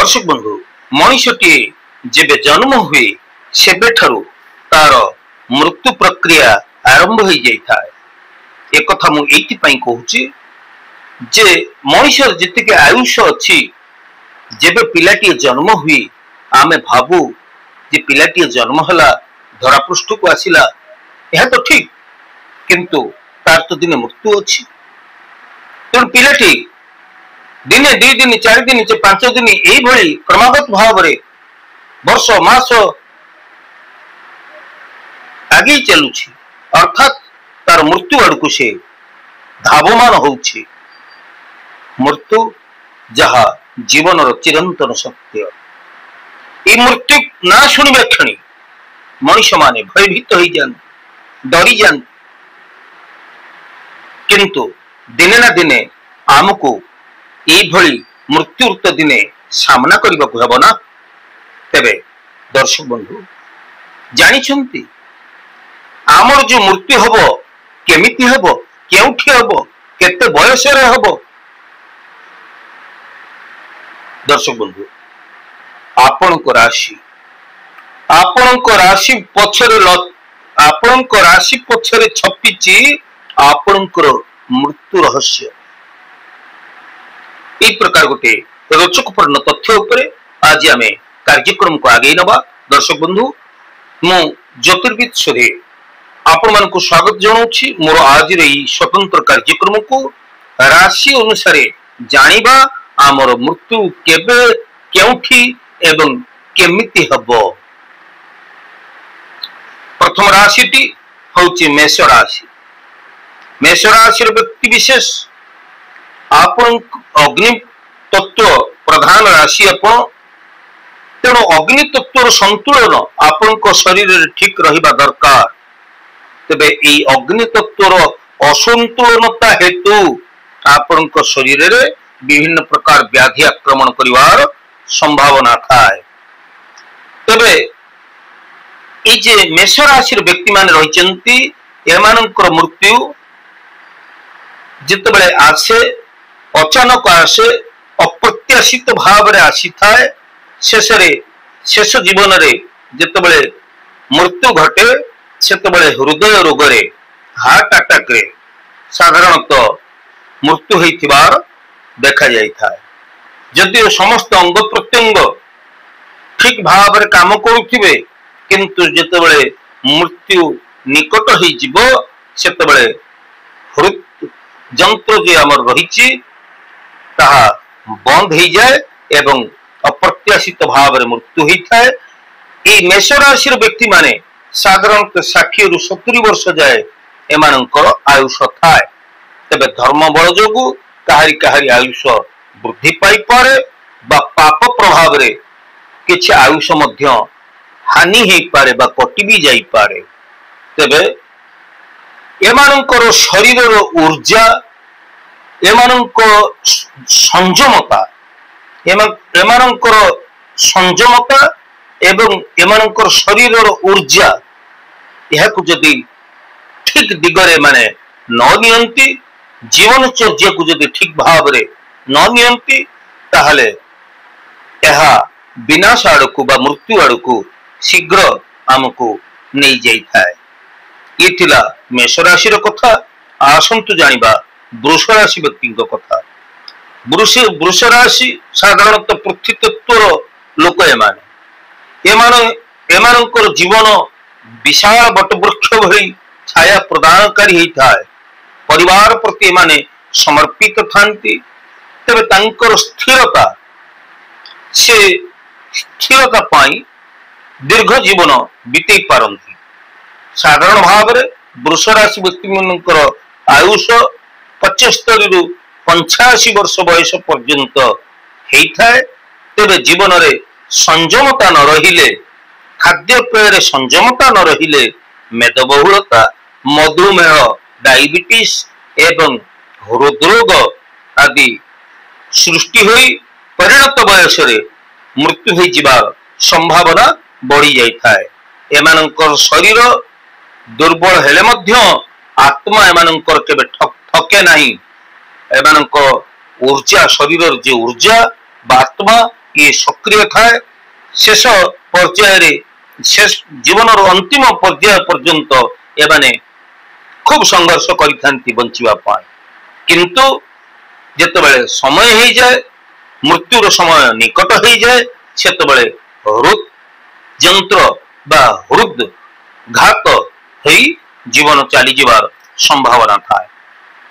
दर्शक बंधु मनुष्यटी जेबे जन्म हुए सेबेठारु तार मृत्यु प्रक्रिया आरंभ हो जाए। एक कथा मु एइथि पई कहूची जे मनुष्य जितके आयुष अच्छी जेबे पिलाटी जन्म हुए आमे भाबू जे पिलाटी जन्म हला धरा पृष्ठ को आसिला यह तो ठीक, किंतु तार तो दिने मृत्यु अच्छी। तेणु पिलाटी दिने 2 दिन 4 दिन 5 दिन यही क्रमागत भाव में वर्ष मास आगे चलुछि, अर्थात तार मृत्यु आड़क से धावमान होउछि। मृत्यु जहा जीवन चिरंतन सत्य। ये मृत्यु ना शुणिबा क्षणी मनुष्य माने भयभीत हो जाते, डरी जाते, किंतु दिने ना दिने आमको यही मृत्युर्त दिने सामना करने को हेब ना। तेबे दर्शक बंधु जानिछंती आमर जो मृत्यु हब केमिति हब, केउठी हब, केते बयस रे हब। दर्शक बंधु आपणक राशि पछरे छपिची आपणकर मृत्यु रहस्य। एक प्रकार गोटे रोचकपूर्ण तथ्य उपरे आज आमे कार्यक्रम को आगे नबा। दर्शक बंधु मु ज्योतिर्विद सूर्य आपण मान को स्वागत जनाउछि मोर आज रे स्वतंत्र कार्यक्रम को। राशि अनुसार जानिबा आमर मृत्यु केबे केउठी एवं केमिति हबो। प्रथम राशिटी होछि मेष राशि। मेष राशि व्यक्ति विशेष आपण अग्नि तत्व प्रधान राशि आपण, तेणु अग्नि तत्वर संतुलन आपण शरीर रे ठीक रहिबा दरकार। तेबे ई अग्नि तत्वर असंतुलनता हेतु आपण शरीर रे विभिन्न प्रकार व्याधि आक्रमण करिवार संभावना थाए। तेबे ई जे मेष राशि व्यक्ति मान रहिचंती एमानकर मृत्यु जितेबले आसे अचानक आसे अप्रत्याशित भाव रे आसी थाए। शेष जीवन रे जितेबले मृत्यु घटे सेतेबले हृदय रोग रे हार्ट अटैक रे साधारणतः मृत्यु होइथिबार देखा जाई थाए। जदि समस्त अंग प्रत्यंग ठीक भाव रे काम करुथिबे, किंतु जितेबले मृत्यु निकट होई जिवो सेतेबले हृदय जंत्र जे आमर रहिछि ताहा बंद हो जाए एवं अप्रत्याशित भाव में मृत्यु होता है। ये मेष राशि व्यक्ति माने साधारणतः 60 रु 70 वर्ष जाए एमानकर आयुष थाए। तेबे धर्म बल जोगु काहारी काहारी आयुष वृद्धि पाई पारे बा पाप प्रभाव रे किछि आयुष मध्य हानि हो पारे बा कटि भी जाई पारे। तेबे एमानकर शरीर ऊर्जा, एमानकर संयमता एवं एमानकर शरीर ऊर्जा यह जदि ठीक दिगरे माने न नियंती, जीवन चर्या को जदि ठीक भाव रे न नियंती, ताहले यह विनाश आड़कू बा मृत्यु आड़कू शीघ्र आमको नहीं जाई थाए। ये थिला मेष राशि कथा। आसंतु जानिबा वृष राशि व्यक्ति कथा। वृष राशि साधारणतः पृथ्वी तत्वर लोक एमानकर जीवन विशाल बटवृक्ष भली छाया प्रदानकारी होता है। परिवार प्रति एमाने समर्पित थांती। तेबे तांकर स्थिरता पाई दीर्घ जीवन बीते पारंती। साधारण भाव में वृष राशि व्यक्ति मनकर आयुष 75 रु 85 वर्ष बयस पर्यंत होता है। तेबे जीवन रे संयमता न रहिले, खाद्य पेय संयमता न रहिले मेदबहुलता, मधुमेह, डायबिटीज एवं हृदरोग आदि सृष्टि होई परिणत बयस रे मृत्यु हो जिबार संभावना बढ़ी जाए। एमानकर शरीर दुर्बल हेले मध्य आत्मा एमानकर केबे ठके नहीं। एमानकर ऊर्जा, शरीर जे ऊर्जा बा आत्मा ये सक्रिय थाए शेष पर्यायर शेष जीवन अंतिम पर्याय पर्यंत एमाने खूब संघर्ष करिथांती बंचिबा किंतु जेतेबेले समय हो जाए मृत्युर समय निकट हो जाए सेतेबेले हृद यंत्र बा हृद घात हो जीवन चली जीवार संभावना थाए।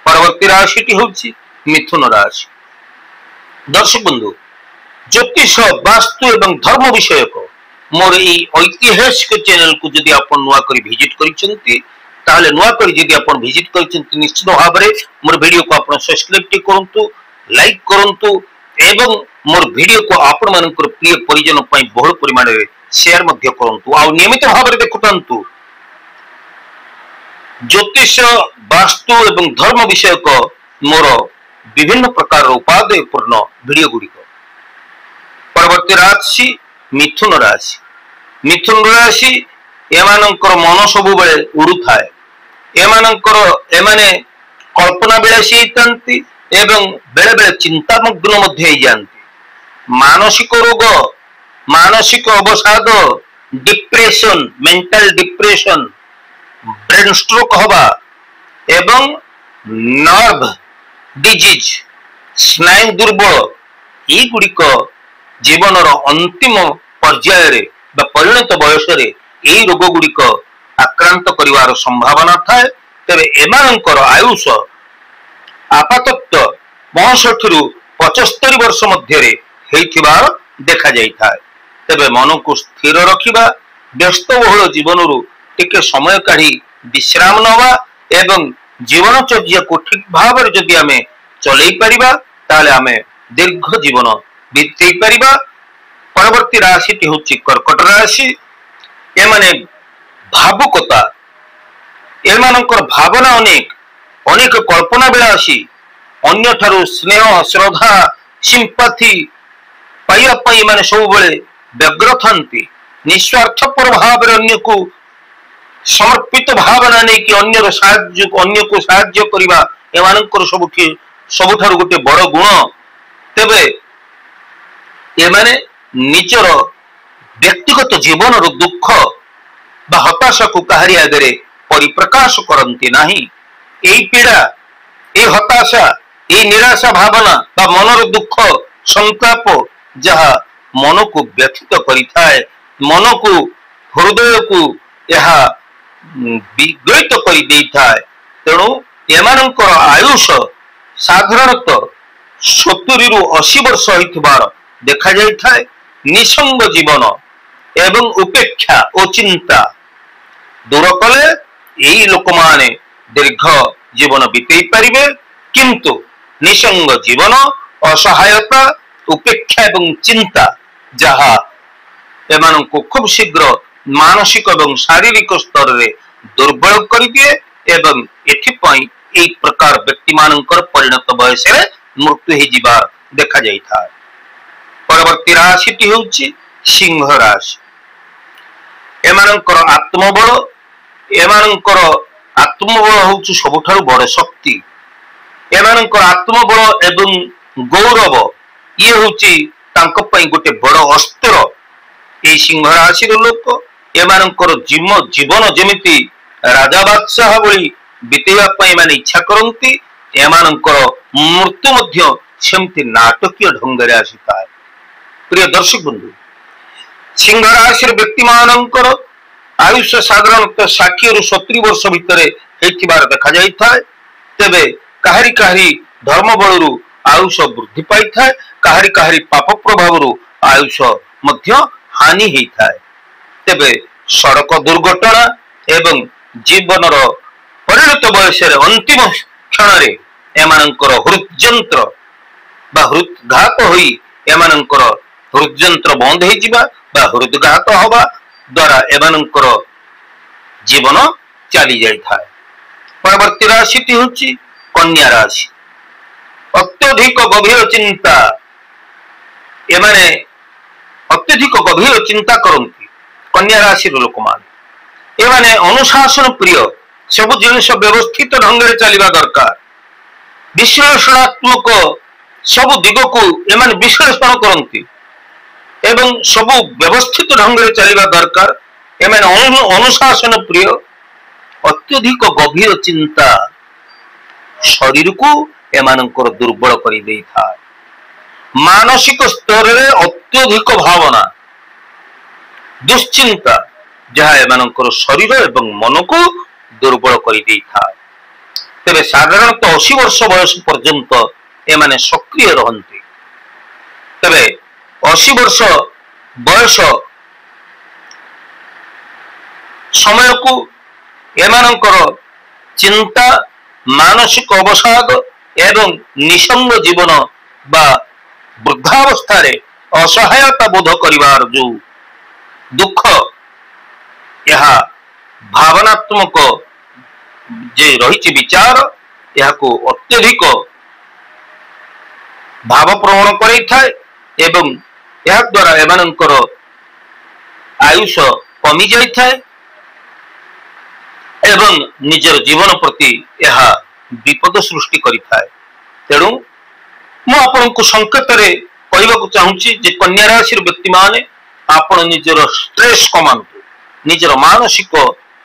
परवर्ती राशि होची मिथुन राशि। दर्शक बंधु ज्योतिष वास्तु एवं धर्म विषयक मोर ऐतिहासिक चैनल को जदि आप नुआ करी विजिट करिसेंती ताले नुआ करी जदि आप विजिट करिसेंती निश्चित भाव में मोर वीडियो को आप सब्सक्राइब करंतु लाइक करंतु एवं मोर वीडियो को आपण मानकर प्रिय परिजन पई बहुल परिमाण रे शेयर मध्य करंतु आ नियमित भाव में देखुतंतु ज्योतिष वास्तु एवं धर्म विषयक मोर विभिन्न प्रकार उपादेय पूर्ण वीडियो गुड़िक। परवर्ती राशि मिथुन राशि। मिथुन राशि एमानंकर मन सबु बेले उड़ू थाए एमाने कल्पना विलासी होती एवं बेले बेले चिंतामग्न मध्य हो जाती। मानसिक रोग मानसिक अवसाद depression mental depression brain stroke हवा एवं नर्व डिजीज स्नायु दुर्बल ये गुड़िक जीवन अंतिम पर्यायर परिणत बयस यही रोग गुड़िक आक्रांत करिवार संभावना थाए। तेरे एमानंकर आयुष आपातत 65 रु 75 वर्ष मध्य हेइथिबार देखा जाई थाए। तेबे मन को स्थिर रखिबा व्यस्तबहुल जीवन टिके समय काढ़ी विश्राम नवा एवं जीवनचर्या को ठीक भाव में जदि आमे चलई परिबा ताले आमे दीर्घ जीवन बीतई परिबा। परवर्ती राशि होची कर्कट राशि। एमाने भावुकता एमानंकर भावना अनेक अनेक कल्पना विलासी अन्य ठारू स्नेह श्रद्धा सिंपैथी पाइबा पई माने सब बेले व्यग्र थांती निस्वार्थपर भाव में अन्य को समर्पित भावना नहीं कि अन्य को साहाय्य करिबा एमानंकर सबुठारु गोटे बड़ गुण। तेबे एमाने निजर व्यक्तिगत जीवन दुख बा हताशा को कहारी आगे परिप्रकाश करती नहीं। यही पीड़ा ये हताशा ये निराशा भावना बा मनर दुख संताप जहा मन को व्यथित करिथाए मन को हृदय को यह विगलित करि देइथाए। तेणु एमानंकर आयुष साधारणतः 70 रु 80 वर्ष होइथिबार देखा जाइथाए। निसंग जीवन एवं उपेक्षा और चिंता दूर कले यही लोक माने दीर्घ जीवन बीतई पारिबे किंतु निसंग जीवन असहायता उपेक्षा एवं चिंता जहा एमानंको खूब शीघ्र मानसिक एवं शारीरिक स्तर रे दुर्बल कर दिए एवं एथिपई एई प्रकार व्यक्ति मानकर परिणत बयस रे मृत्यु ही जीवार देखा जाइथा। परवर्ती राशि होची सिंह राशि। एमानंकर आत्मबल होची सबुठारु बड़ शक्ति। एमानंकर आत्मबल एवं गौरव ये होची तांको पई गोटे बड़ अस्त्र। ए सिंह राशि लोक एमानंकर जीवन जेमिति राजा बादशाह भली बीतेवा पई माने इच्छा करंती एमानंकर मृत्यु मध्य सेमति नाटकीय ढंग रे आसीता। प्रिय दर्शक बंधु सिंह राशि व्यक्ति मानंकर आयुष साधारणतः 60 रु 70 वर्ष भितर हेथिबार देखा जाइथाए। तेबे काहरी काहरी धर्म बलरु आयुष वृद्धि पाई थाए काहरी काहरी पाप प्रभाव आयुष मध्य हानि हेइथाए। तेबे सड़क दुर्घटना एवं जीवनर परिणत बयस अंतिम क्षण एमानंकर हृदयंत्र बा हृदघात होई एमानंकर हृदयंत्र बंद हो जिबा बा हृदघात हवा द्वारा एमानंकर जीवन चली जाई थाए। परवर्ती राशि होची कन्या राशि। अत्यधिक गभीर चिंता एमाने अत्यधिक गभीर चिंता करती कन्या राशि लोक माने एमाने अनुशासन प्रिय सब जिनिस व्यवस्थित ढंग से चलवा दरकार। विश्लेषणात्मक सब दिग को एमाने विश्लेषण करती एवं सबु व्यवस्थित ढंग से चलवा दरकार एमाने अनुशासन प्रिय अत्यधिक गभीर चिंता शरीर को एमानंकर दुर्बल कर दे था मानसिक स्तर रे अत्यधिक भावना दुश्चिंता जहाँ एमानंकर शरीर एवं मन को दुर्बल कर दे था तेरे साधारणतः 80 वर्ष बयस पर्यंत एमाने सक्रिय रहते तेरे 80 वर्ष बयस समय को एमानंकर चिंता मानसिक अवसाद एवं निसंग जीवन बा वृद्धावस्था असहायता बोध करिवार जो दुख यह भावनात्मक जे रही विचार यह को अत्यधिक भाव प्रवण कर द्वारा एमानंकर आयुष कमी जाए एवं निजर जीवन प्रति यह विपद सृष्टि करिथाए तेणु मु आपनको संकेत कहवाक चाहूँगी जे कन्या राशि व्यक्ति माने आपण निजर स्ट्रेस कमांतु निजर मानसिक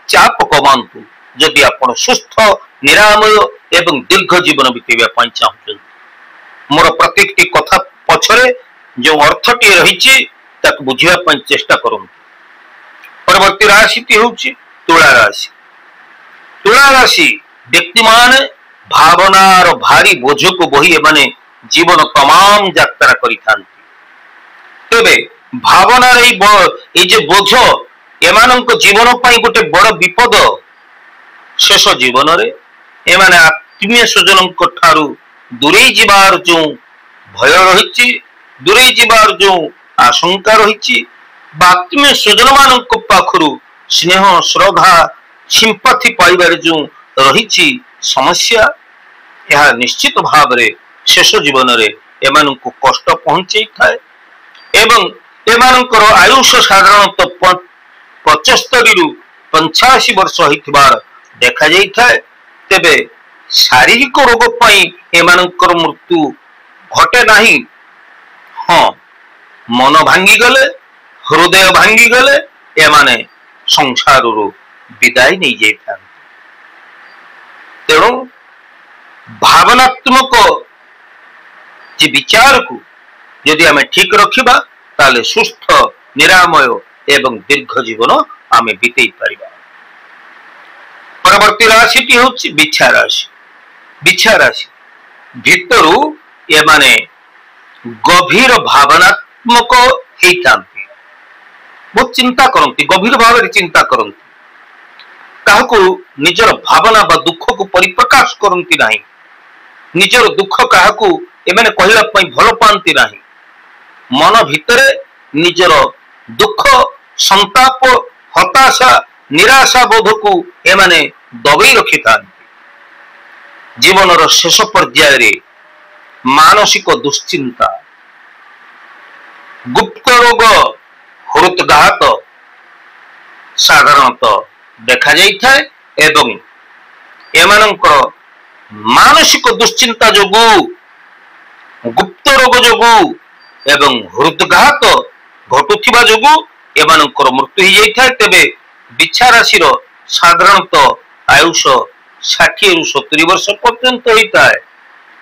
चाप कमांतु जदि आपण सुस्थ निरामय एवं दीर्घ जीवन बितेबा चाहते मोर प्रत्येक कथा पछरे जो अर्थटी रही बुझा चेष्टा करूँ परवर्ती राशि होची तुला राशि तुला राशि व्यक्ति माने भावनार भारी बोझ को बही एमाने जीवन तमाम यात्रा करिथांती तेबे भावनार जे बोझ एमानंक जीवन पाई गोटे बड़ विपद शेष जीवन रे एमाने आत्मीय स्वजनक ठारू दूरे जीवार जो भय रही दूरे जीवार जो आशंका रही आत्मीय स्वजन मानक पाखरु स्नेह श्रद्धा सिंपथी पाइबार जो रही समस्या यह निश्चित भाव रे शेष जीवन रे एमानंकु कष्ट पहुंचे थाए एवं एमानंकर आयुष साधारणतः 75 रु 85 वर्ष होइथिबार देखा जाई थाए तेबे शारीरिक रोग पाई एमानंकर मृत्यु घटे नाही हाँ मन भांगी गले हृदय भांगी गले एमाने संसार विदाय नहीं जाता तेणु भावनात्मक जे विचार को यदि आमे ठीक रखिबा ताले सुस्थ निरामय एवं दीर्घ जीवन आमे बितेई परिबा परवर्ती राशि होची बिच्छा राशि बिच्छा राशि भितरु ये माने गभीर भावनात्मक हेइतांती बहुत चिंता करती गभीर भाव चिंता करती काहकु निजर भावना बा दुख को परिप्रकाश करती नहीं निजर दुख काहकु एमाने कहला पई भल पांती नहीं मन भितरे निजर दुख संताप हताशा निराशा बोध को एमाने दबई रखि थांती जीवन शेष पर्याय रे मानसिक दुश्चिंता गुप्त रोग हृदघात साधारणतः देखा जाए एवं एमानंकर मानसिक दुश्चिंता जोगु गुप्त रोग जोगु एवं हृदघात घटुथिबा जोगु एमानंकर मृत्यु हो जाए तेबे बिच्छा राशि साधारणतः आयुष 60 रु 70 वर्ष पर्यंत होता है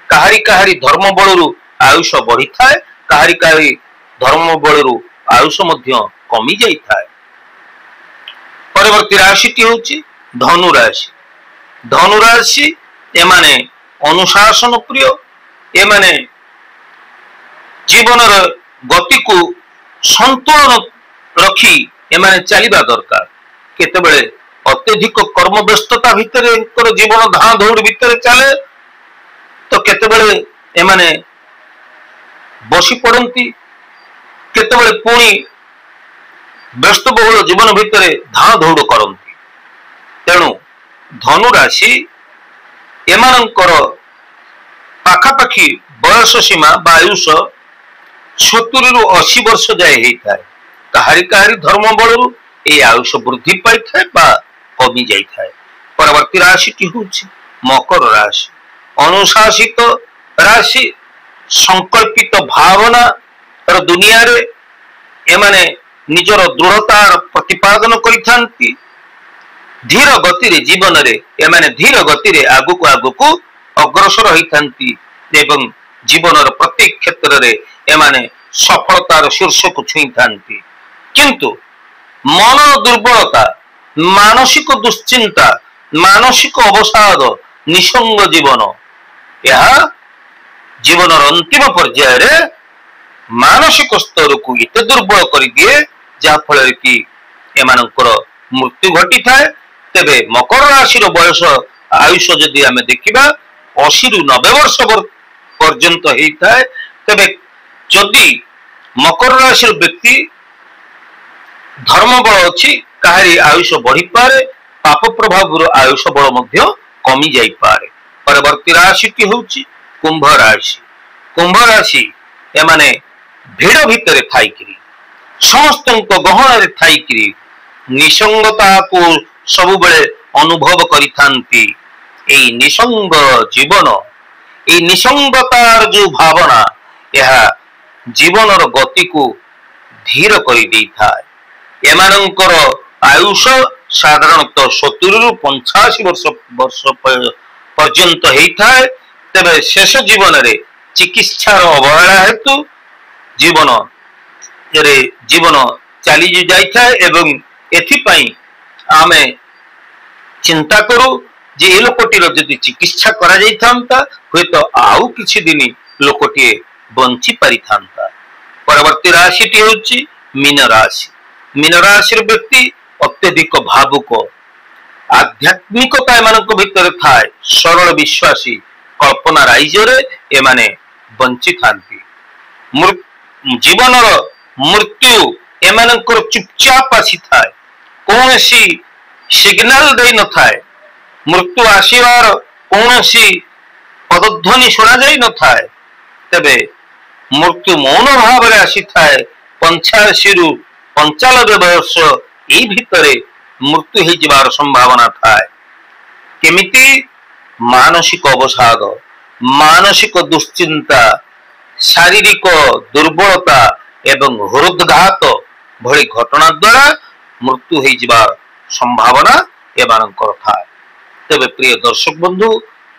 कहारी कहारी धर्म बलरु आयुष बढ़ी थाए कहारी कहारी धर्म बलरु आयुष मध्य कमी जाई थाए परवर्ती राशि होची धनु राशि धनु राशि एमाने अनुशासन प्रिय एमाने जीवन गति को संतुलन रखी एमाने चलिबा दरकार केतेबेले अत्यधिक कर्म व्यस्तता भितर जीवन धां दौड़ भितर चले तो केतेबेले एमाने बसी पड़ती केतेबेले पुणी व्यस्त बहुल जीवन भितर धां दौड़ करती तेणु धनु राशि एमानंकर पाखापाखि बयस सीमा आयुष 70 रु 80 वर्ष जाए होता है कहारी कहारी धर्म बलरु ये आयुष वृद्धि पाई थाए बा कमी जाई थाए परवर्ती राशि होची मकर राशि अनुशासित राशि संकल्पित भावना दुनिया रे एमाने निजर दृढ़तार प्रतिपादन करिथांती धीर गति रे जीवन रे एमाने धीर गति रे आगुक आगुक अग्रसर होइथांती एवं जीवनर प्रत्येक क्षेत्र रे एमाने सफलतार शीर्ष को छुईथांती किंतु मन दुर्बलता मानसिक दुश्चिंता मानसिक अवसाद निसंग जीवन यह जीवन अंतिम पर्याय रे मानसिक स्तर को एत दुर्बल कर दिए जहाँफल कि एमानकर मृत्यु घटी थाए तेबे मकर राशि बयस आयुष जदि आम देखा 80 रु 90 वर्ष पर्यंत होता है तेबे जदि मकर राशि व्यक्ति धर्म बल अच्छी कहारी आयुष बढ़ी पारे पाप प्रभाव आयुष बल कमी जाई पारे परवर्ती राशि होउची कुंभ राशि एमाने भीड़ भितर थाईकरी समस्त गहन थाईकरी निसंगता को सब बेले अनुभव करिथांती एई निसंग जीवन एई निसंगतार जो भावना यह जीवनर गति को धीर करि देई थाए एमानंकर आयुष साधारणतः 70 रु 85 वर्ष पर्यंत होता है तेरे शेष जीवन रे चिकित्सार अवहेला हेतु जीवन चली जाए एवं एथिपाई आमे चिंता करू जे ए लोकटीर जदि चिकित्सा करा जाइथांता हुए तो आउ किछि दिन लोकटी बंची पारि थांता परवर्ती राशिटी होछि मीन राशि व्यक्ति अत्यधिक भावुक आध्यात्मिकता एमानक भितर थाए सरल विश्वासी कल्पना राइजरे एमाने बंची थांती जीवनर मृत्यु एमानकर चुपचाप आसी थाए कौनसी सिग्नल दे न थाए मृत्यु आसीबार कौनसी पदध्वनि सुना जाई न थाए तेबे मृत्यु मौन भाव रे आसी थाए 85 रु 95 वर्ष एई भितरे मृत्यु हो जिबार संभावना थाए केमिति मानसिक अवसाद मानसिक दुश्चिंता शारीरिक दुर्बलता एवं हृदघात भली घटना द्वारा मृत्यु हो जिबार संभावना एमानकर थाए तेबे प्रिय दर्शक बंधु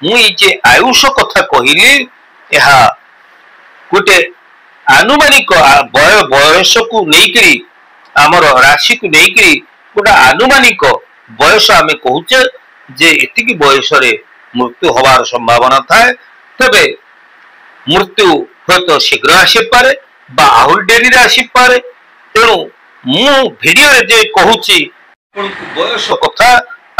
मुझे आयुष कथा कहली यह गोटे आनुमानिक बयस को लेकिरी आमर राशि को लेकिरी गोटे आनुमानिक बयस आम कहचे जे एतिकी बयस रे मृत्यु होवार संभावना थाए तेबे मृत्यु हयतो शीघ्र आसी पारे बा आहुरी डेरी रे आसी पारे तेणु मु भिडियो रे जे कहूची बयस कथा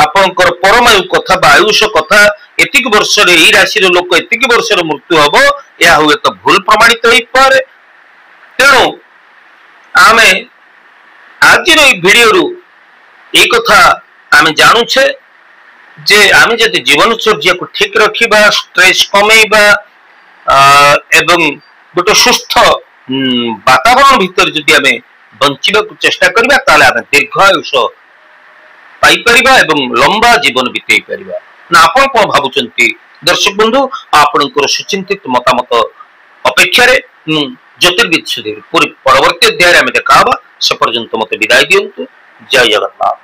आपनकर परमायु कथा बा आयुष कथा एतिक वर्ष रे ई राशि रे लोक एतिक वर्ष रे मृत्यु हबो या हुए तो भूल प्रमाणित होई पारे तेणु आमे आज रे भिडियो रु ए कथा आमे जानू छे जे आमे जदि जीवनचर्या को ठीक रखिबा स्ट्रेस कमेइबा एवं गोटे सुस्थ वातावरण भीतर जदि आमे बंचिबा को चेष्टा करबा ताले आमे दीर्घायुष पाई परिबा एवं लंबा जीवन बिताई परिबा ना आपण कोन भाबुचंती दर्शक बंधु आपनकर सुचिंतित मतामत अपेक्षा रे ज्योतिर्विद सुधीर पूरी परवर्ती अध्याय रे आमे देखाबा से पर्यंत मते विदाय दियंतु जय जगन्नाथ।